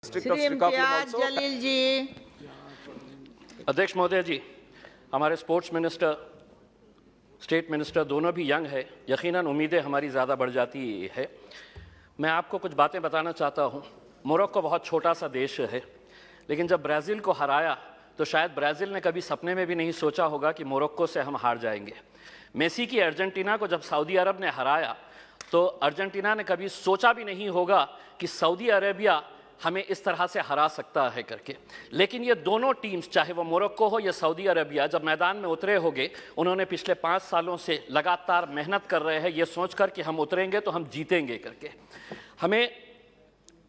श्री इम्तियाज जलील जी। अध्यक्ष महोदय जी, हमारे स्पोर्ट्स मिनिस्टर, स्टेट मिनिस्टर दोनों भी यंग है, यकीनन उम्मीदें हमारी ज़्यादा बढ़ जाती है। मैं आपको कुछ बातें बताना चाहता हूँ। मोरक्को बहुत छोटा सा देश है, लेकिन जब ब्राज़ील को हराया तो शायद ब्राज़ील ने कभी सपने में भी नहीं सोचा होगा कि मोरक्को से हम हार जाएंगे। मेसी की अर्जेंटीना को जब सऊदी अरब ने हराया तो अर्जेंटीना ने कभी सोचा भी नहीं होगा कि सऊदी अरेबिया हमें इस तरह से हरा सकता है करके। लेकिन ये दोनों टीम्स, चाहे वो मोरक्को हो या सऊदी अरेबिया, जब मैदान में उतरे होंगे, उन्होंने पिछले 5 सालों से लगातार मेहनत कर रहे हैं ये सोचकर कि हम उतरेंगे तो हम जीतेंगे करके। हमें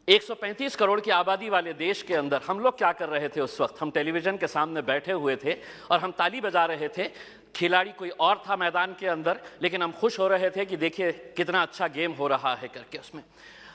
135 करोड़ की आबादी वाले देश के अंदर हम लोग क्या कर रहे थे उस वक्त? हम टेलीविज़न के सामने बैठे हुए थे और हम ताली बजा रहे थे। खिलाड़ी कोई और था मैदान के अंदर, लेकिन हम खुश हो रहे थे कि देखिए कितना अच्छा गेम हो रहा है करके। उसमें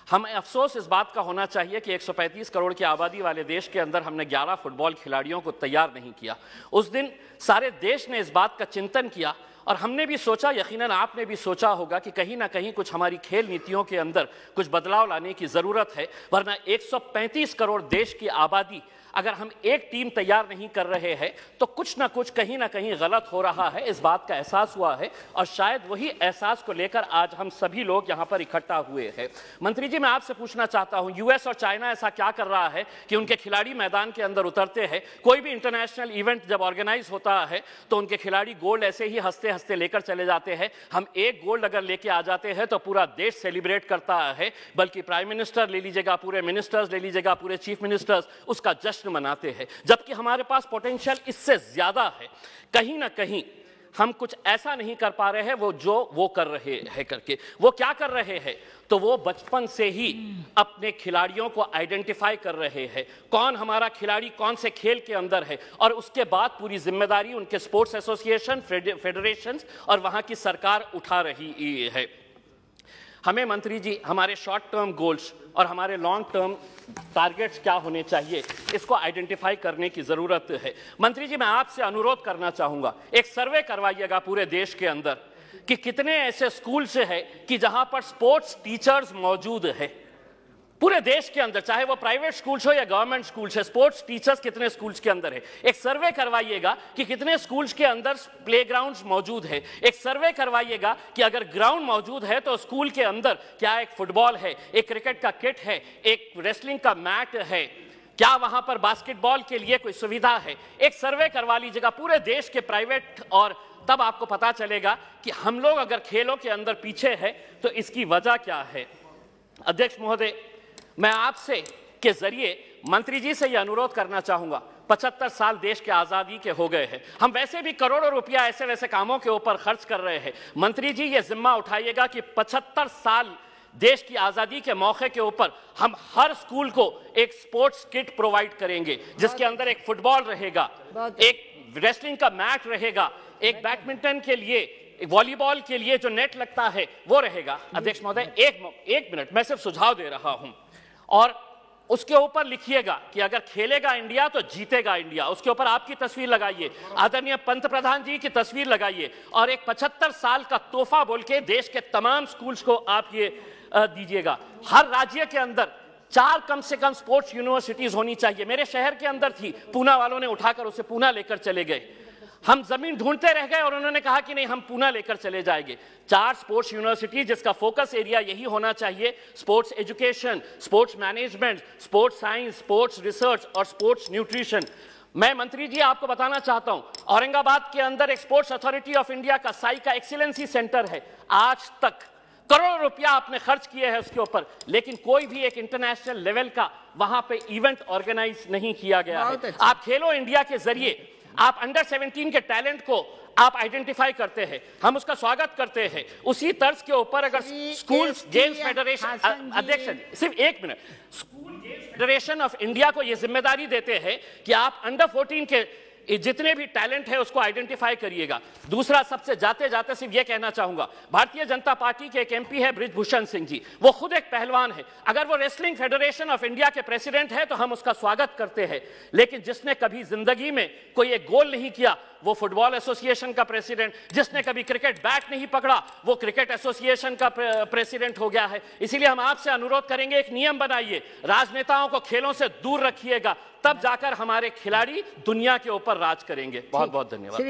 हमें अफसोस इस बात का होना चाहिए कि 135 करोड़ की आबादी वाले देश के अंदर हमने 11 फुटबॉल खिलाड़ियों को तैयार नहीं किया। उस दिन सारे देश ने इस बात का चिंतन किया और हमने भी सोचा, यकीनन आपने भी सोचा होगा कि कहीं ना कहीं कुछ हमारी खेल नीतियों के अंदर कुछ बदलाव लाने की ज़रूरत है, वरना 135 करोड़ देश की आबादी अगर हम एक टीम तैयार नहीं कर रहे हैं तो कुछ ना कुछ कहीं ना कहीं गलत हो रहा है। इस बात का एहसास हुआ है और शायद वही एहसास को लेकर आज हम सभी लोग यहाँ पर इकट्ठा हुए हैं। मंत्री जी, मैं आपसे पूछना चाहता हूँ, यूएस और चाइना ऐसा क्या कर रहा है कि उनके खिलाड़ी मैदान के अंदर उतरते हैं? कोई भी इंटरनेशनल इवेंट जब ऑर्गेनाइज होता है तो उनके खिलाड़ी गोल्ड ऐसे ही हंसते हंसते लेकर चले जाते हैं। हम एक गोल्ड अगर लेके आ जाते हैं तो पूरा देश सेलिब्रेट करता है, बल्कि प्राइम मिनिस्टर ले लीजिएगा, पूरे मिनिस्टर्स ले लीजिएगा, पूरे चीफ मिनिस्टर्स उसका जश्न मनाते हैं, जबकि हमारे पास पोटेंशियल इससे ज्यादा है। कहीं ना कहीं हम कुछ ऐसा नहीं कर पा रहे हैं वो कर रहे हैं करके। वो क्या कर रहे हैं? तो वो बचपन से ही अपने खिलाड़ियों को आइडेंटिफाई कर रहे हैं, कौन हमारा खिलाड़ी कौन से खेल के अंदर है, और उसके बाद पूरी जिम्मेदारी उनके स्पोर्ट्स एसोसिएशन, फेडरेशन और वहां की सरकार उठा रही है। हमें मंत्री जी हमारे शॉर्ट टर्म गोल्स और हमारे लॉन्ग टर्म टारगेट्स क्या होने चाहिए, इसको आइडेंटिफाई करने की ज़रूरत है। मंत्री जी, मैं आपसे अनुरोध करना चाहूँगा, एक सर्वे करवाइएगा पूरे देश के अंदर कि कितने ऐसे स्कूल से है कि जहाँ पर स्पोर्ट्स टीचर्स मौजूद है। पूरे देश के अंदर, चाहे वो प्राइवेट स्कूल्स हो या गवर्नमेंट स्कूल्स है, स्पोर्ट्स टीचर्स कितने स्कूल्स के अंदर है। एक सर्वे करवाइएगा कि कितने स्कूल्स के अंदर प्लेग्राउंड्स मौजूद है। एक सर्वे करवाइएगा कि अगर ग्राउंड मौजूद है तो स्कूल के अंदर क्या एक फुटबॉल है, एक क्रिकेट का किट है, एक रेसलिंग का मैट है, क्या वहां पर बास्केटबॉल के लिए कोई सुविधा है। एक सर्वे करवा लीजिएगा पूरे देश के प्राइवेट, और तब आपको पता चलेगा कि हम लोग अगर खेलों के अंदर पीछे है तो इसकी वजह क्या है। अध्यक्ष महोदय, मैं आपसे के जरिए मंत्री जी से यह अनुरोध करना चाहूंगा, 75 साल देश के आज़ादी के हो गए हैं, हम वैसे भी करोड़ों रुपया ऐसे वैसे कामों के ऊपर खर्च कर रहे हैं। मंत्री जी ये जिम्मा उठाइएगा कि 75 साल देश की आज़ादी के मौके के ऊपर हम हर स्कूल को एक स्पोर्ट्स किट प्रोवाइड करेंगे, जिसके अंदर एक फुटबॉल रहेगा, एक रेसलिंग का मैट रहेगा, एक बैडमिंटन के लिए, एक वॉलीबॉल के लिए जो नेट लगता है वो रहेगा। अध्यक्ष महोदय, एक मिनट, मैं सिर्फ सुझाव दे रहा हूं, और उसके ऊपर लिखिएगा कि अगर खेलेगा इंडिया तो जीतेगा इंडिया। उसके ऊपर आपकी तस्वीर लगाइए, आदरणीय पंत प्रधान जी की तस्वीर लगाइए, और एक 75 साल का तोहफा बोल के देश के तमाम स्कूल्स को आप ये दीजिएगा। हर राज्य के अंदर 4 कम से कम स्पोर्ट्स यूनिवर्सिटीज होनी चाहिए। मेरे शहर के अंदर थी, पूना वालों ने उठाकर उसे पूना लेकर चले गए। हम जमीन ढूंढते रह गए और उन्होंने कहा कि नहीं, हम पूना लेकर चले जाएंगे। 4 स्पोर्ट्स यूनिवर्सिटी जिसका फोकस एरिया यही होना चाहिए, sports education, sports management, sports science, sports research और स्पोर्ट्स न्यूट्रिशन। मैं मंत्री जी आपको बताना चाहता हूं, औरंगाबाद के अंदर एक स्पोर्ट्स अथॉरिटी ऑफ इंडिया का साई का एक्सीलेंसी सेंटर है। आज तक करोड़ों रुपया आपने खर्च किए हैं उसके ऊपर, लेकिन कोई भी एक इंटरनेशनल लेवल का वहां पे इवेंट ऑर्गेनाइज नहीं किया गया है। आप खेलो इंडिया के जरिए आप अंडर 17 के टैलेंट को आप आइडेंटिफाई करते हैं, हम उसका स्वागत करते हैं। उसी तर्ज के ऊपर अगर स्कूल गेम्स फेडरेशन, अध्यक्ष सिर्फ एक minute, school games federation of India को यह जिम्मेदारी देते हैं कि आप अंडर 14 के जितने भी टैलेंट है उसको आइडेंटिफाई करिएगा। दूसरा, सबसे जाते जाते सिर्फ ये कहना चाहूंगा, भारतीय जनता पार्टी के एक एमपी है बृजभूषण सिंह जी, वो खुद एक पहलवान है। अगर वो रेसलिंग फेडरेशन ऑफ इंडिया के प्रेसिडेंट है तो हम उसका स्वागत करते हैं, लेकिन जिसने कभी जिंदगी में कोई एक गोल नहीं किया वो फुटबॉल एसोसिएशन का प्रेसिडेंट, जिसने कभी क्रिकेट बैट नहीं पकड़ा वो क्रिकेट एसोसिएशन का प्रेसिडेंट हो गया है। इसीलिए हम आपसे अनुरोध करेंगे, एक नियम बनाइए, राजनेताओं को खेलों से दूर रखिएगा, तब जाकर हमारे खिलाड़ी दुनिया के ऊपर राज करेंगे। बहुत बहुत धन्यवाद।